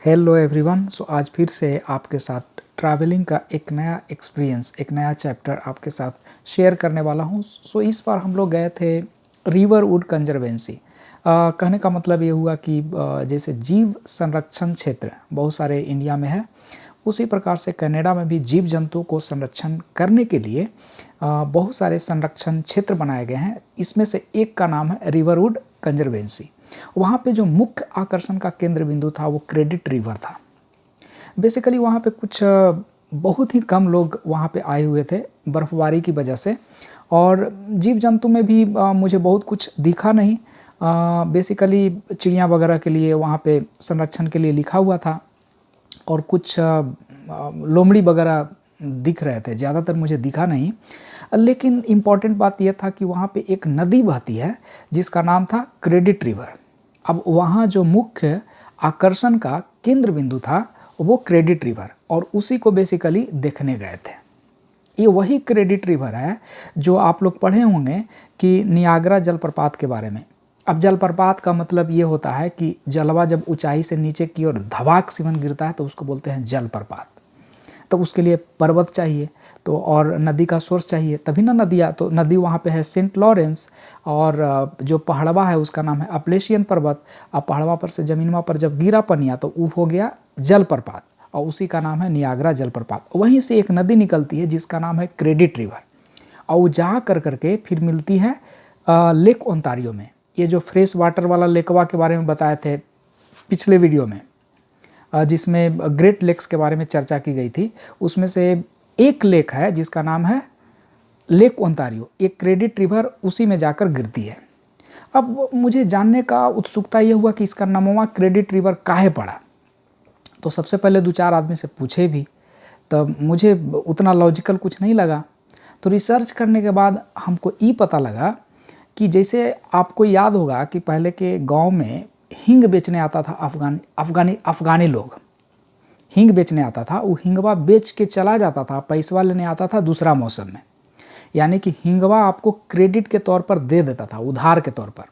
Hello everyone. सो आज फिर से आपके साथ ट्रैवलिंग का एक नया एक्सपीरियंस, एक नया चैप्टर आपके साथ शेयर करने वाला हूँ। सो इस बार हम लोग गए थे रिवरवुड कंजर्वेंसी। कहने का मतलब ये हुआ कि जैसे जीव संरक्षण क्षेत्र बहुत सारे इंडिया में है, उसी प्रकार से कनाडा में भी जीव जंतुओं को संरक्षण करने के लिए बहुत सारे संरक्षण क्षेत्र बनाए गए हैं। इसमें से एक का नाम है रिवरवुड कंजर्वेंसी। वहाँ पे जो मुख्य आकर्षण का केंद्र बिंदु था वो क्रेडिट रिवर था। बेसिकली वहाँ पे कुछ बहुत ही कम लोग वहाँ पे आए हुए थे बर्फबारी की वजह से, और जीव जंतु में भी मुझे बहुत कुछ दिखा नहीं। बेसिकली चिड़िया वगैरह के लिए वहाँ पे संरक्षण के लिए लिखा हुआ था, और कुछ लोमड़ी वगैरह दिख रहे थे, ज़्यादातर मुझे दिखा नहीं। लेकिन इम्पॉर्टेंट बात यह था कि वहाँ पे एक नदी बहती है जिसका नाम था क्रेडिट रिवर। अब वहाँ जो मुख्य आकर्षण का केंद्र बिंदु था वो क्रेडिट रिवर, और उसी को बेसिकली देखने गए थे। ये वही क्रेडिट रिवर है जो आप लोग पढ़े होंगे कि नियाग्रा जलप्रपात के बारे में। अब जलप्रपात का मतलब ये होता है कि जलवा जब ऊंचाई से नीचे की ओर धबाक सिवन गिरता है तो उसको बोलते हैं जलप्रपात। तो उसके लिए पर्वत चाहिए तो, और नदी का सोर्स चाहिए, तभी ना नदियाँ। तो नदी वहाँ पे है सेंट लॉरेंस, और जो पहाड़वा है उसका नाम है अपलेशियन पर्वत। अब पहाड़वा पर से ज़मीनवा पर जब गिरा पनिया तो वो हो गया जलप्रपात, और उसी का नाम है नियाग्रा जलप्रपात। वहीं से एक नदी निकलती है जिसका नाम है क्रेडिट रिवर, और वो जा कर करके फिर मिलती है लेक ओंटारियो में। ये जो फ्रेश वाटर वाला लेकवा के बारे में बताए थे पिछले वीडियो में, जिसमें ग्रेट लेक्स के बारे में चर्चा की गई थी, उसमें से एक लेक है जिसका नाम है लेक ओंटारियो। एक क्रेडिट रिवर उसी में जाकर गिरती है। अब मुझे जानने का उत्सुकता ये हुआ कि इसका नामवा क्रेडिट रिवर काहे पड़ा। तो सबसे पहले दो चार आदमी से पूछे भी, तब मुझे उतना लॉजिकल कुछ नहीं लगा। तो रिसर्च करने के बाद हमको ये पता लगा कि जैसे आपको याद होगा कि पहले के गांव में हींग बेचने आता था अफगानी लोग हींग बेचने आता था। वो हींगवा बेच के चला जाता था, पैसवा लेने आता था दूसरा मौसम में। यानी कि हींगवा आपको क्रेडिट के तौर पर दे देता था, उधार के तौर पर।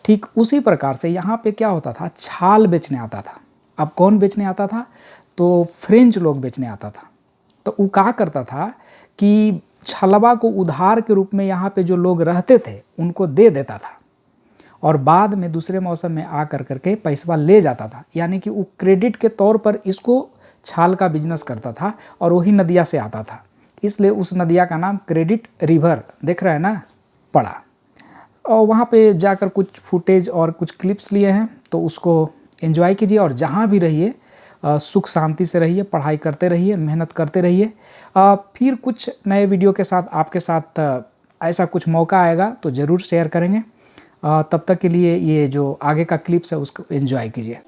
ठीक उसी प्रकार से यहाँ पे क्या होता था, छाल बेचने आता था। अब कौन बेचने आता था? तो फ्रेंच लोग बेचने आता था। तो वो क्या करता था कि छलवा को उधार के रूप में यहाँ पे जो लोग रहते थे उनको दे देता था, और बाद में दूसरे मौसम में आ कर करके पैसा ले जाता था। यानी कि वो क्रेडिट के तौर पर इसको छाल का बिजनेस करता था, और वही नदिया से आता था, इसलिए उस नदिया का नाम क्रेडिट रिवर, देख रहे हैं ना, पड़ा। और वहाँ पे जाकर कुछ फुटेज और कुछ क्लिप्स लिए हैं, तो उसको एंजॉय कीजिए, और जहाँ भी रहिए सुख शांति से रहिए, पढ़ाई करते रहिए, मेहनत करते रहिए। फिर कुछ नए वीडियो के साथ आपके साथ ऐसा कुछ मौका आएगा तो ज़रूर शेयर करेंगे। तब तक के लिए ये जो आगे का क्लिप्स है उसको एंजॉय कीजिए।